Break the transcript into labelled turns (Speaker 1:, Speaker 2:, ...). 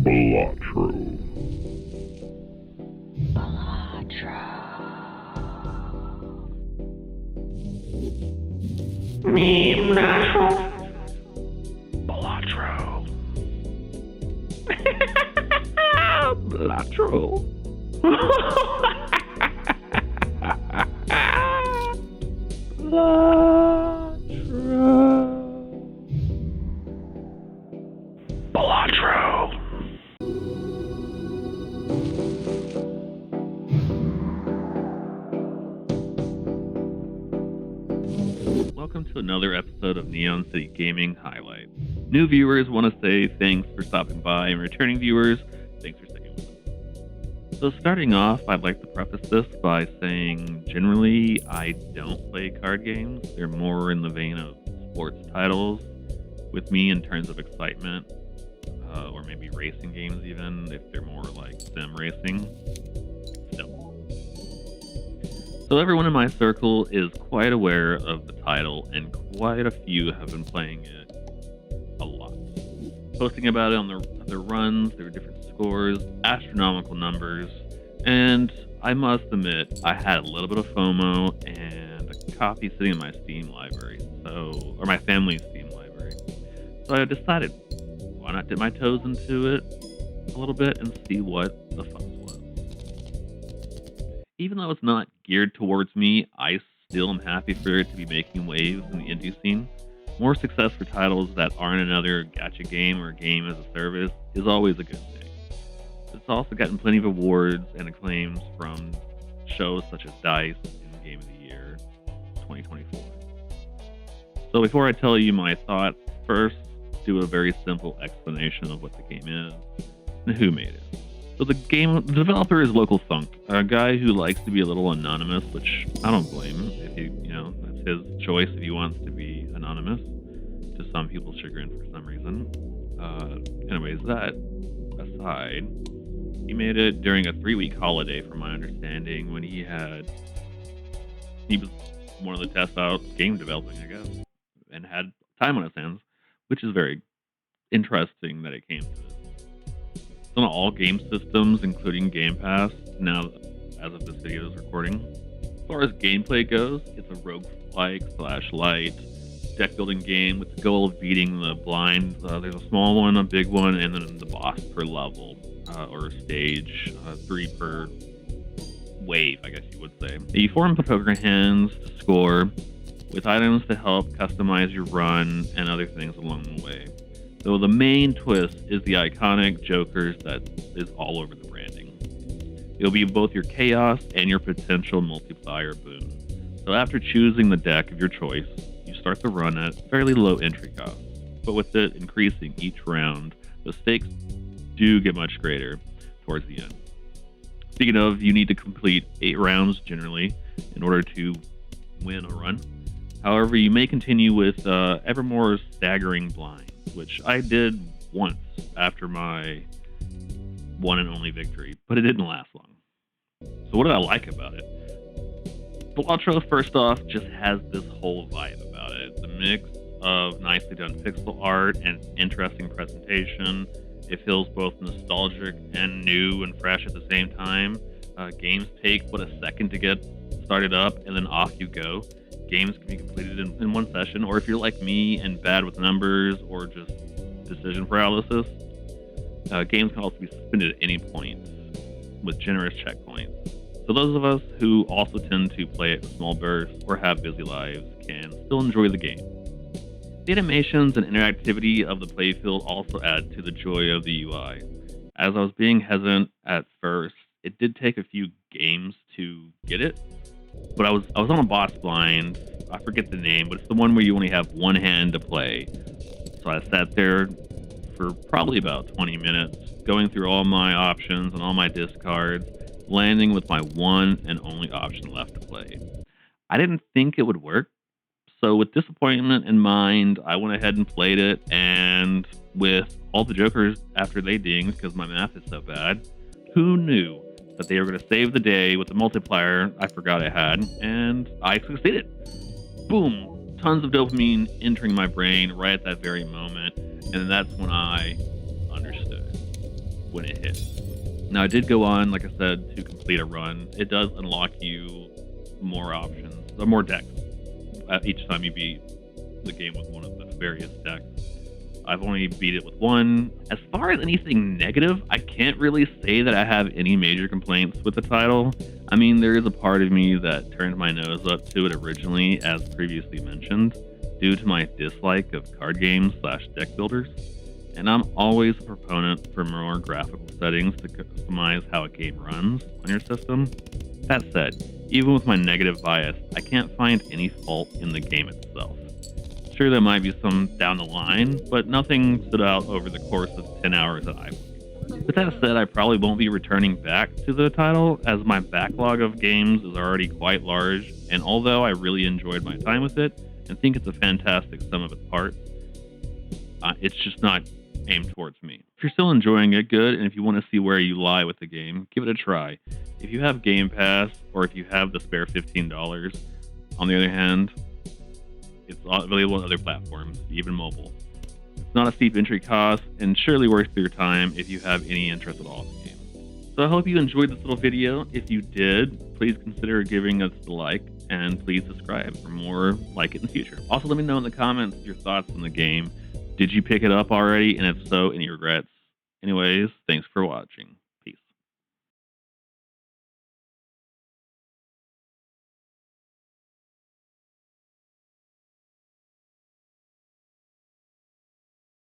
Speaker 1: Balatro.
Speaker 2: Meme natural.
Speaker 1: Balatro.
Speaker 2: Balatro.
Speaker 1: Balatro.
Speaker 3: Welcome to another episode of Neon City Gaming Highlights. New viewers want to say thanks for stopping by, and returning viewers, thanks for sticking with us. So starting off, I'd like to preface this by saying generally I don't play card games. They're more in the vein of sports titles with me in terms of excitement, or maybe racing games even, if they're more like sim racing. Still. So everyone in my circle is quite aware of the title, and quite a few have been playing it a lot. Posting about it on their runs, their different scores, astronomical numbers, and I must admit, I had a little bit of FOMO and a copy sitting in my Steam library, or my family's Steam library. So I decided, why not dip my toes into it a little bit and see what the fuss was. Even though it's not geared towards me, I still am happy for it to be making waves in the indie scene. More success for titles that aren't another gacha game or game as a service is always a good thing. It's also gotten plenty of awards and acclaims from shows such as DICE and Game of the Year 2024. So before I tell you my thoughts, first do a very simple explanation of what the game is and who made it. So the developer is Local Thunk, a guy who likes to be a little anonymous, which I don't blame him. That's his choice if he wants to be anonymous, to some people's chagrin for some reason. Anyways, that aside, he made it during a 3-week holiday, from my understanding, when he was one of the test out game developing, I guess, and had time on his hands, which is very interesting that it came to this. It's on all game systems, including Game Pass, now as of this video's recording. As far as gameplay goes, it's a roguelike / light deck building game with the goal of beating the blind. There's a small one, a big one, and then the boss per level, or stage, 3 per wave, I guess you would say. You form poker hands to score, with items to help customize your run and other things along the way. Though the main twist is the iconic jokers that is all over the branding. It'll be both your chaos and your potential multiplier boon. So after choosing the deck of your choice, you start the run at fairly low entry cost. But with it increasing each round, the stakes do get much greater towards the end. Speaking of, you need to complete 8 rounds generally in order to win a run. However, you may continue with ever more staggering blinds, which I did once after my one and only victory, but it didn't last long. So what did I like about it? Balatro, first off, just has this whole vibe about it. It's a mix of nicely done pixel art and interesting presentation. It feels both nostalgic and new and fresh at the same time. Games take but a second to get started up, and then off you go. Games can be completed in one session, or if you're like me and bad with numbers or just decision paralysis, games can also be suspended at any point with generous checkpoints. So those of us who also tend to play it in small bursts or have busy lives can still enjoy the game. The animations and interactivity of the playfield also add to the joy of the UI. As I was being hesitant at first, it did take a few games to get it, but I was on a boss blind. I forget the name, but it's the one where you only have one hand to play. So I sat there for probably about 20 minutes, going through all my options and all my discards, landing with my one and only option left to play. I didn't think it would work, so with disappointment in mind, I went ahead and played it, and with all the jokers after they dinged, because my math is so bad, who knew that they were going to save the day with the multiplier I forgot I had, and I succeeded. Boom! Tons of dopamine entering my brain right at that very moment, and that's when I understood. when it hits. Now, I did go on, like I said, to complete a run. It does unlock you more options, or more decks each time you beat the game with one of the various decks. I've only beat it with one. As far as anything negative, I can't really say that I have any major complaints with the title. I mean, there is a part of me that turned my nose up to it originally, as previously mentioned, due to my dislike of card games slash deck builders. And I'm always a proponent for more graphical settings to customize how a game runs on your system. That said, even with my negative bias, I can't find any fault in the game itself. Sure, there might be some down the line, but nothing stood out over the course of 10 hours that I played. With that said, I probably won't be returning back to the title, as my backlog of games is already quite large, and although I really enjoyed my time with it and think it's a fantastic sum of its parts, it's just not aimed towards me. If you're still enjoying it, good, and if you want to see where you lie with the game, give it a try. If you have Game Pass, or if you have the spare $15, on the other hand, it's available on other platforms, even mobile. It's not a steep entry cost, and surely worth your time if you have any interest at all in the game. So I hope you enjoyed this little video. If you did, please consider giving us a like, and please subscribe for more like it in the future. Also, let me know in the comments your thoughts on the game. Did you pick it up already? And if so, any regrets? Anyways, thanks for watching.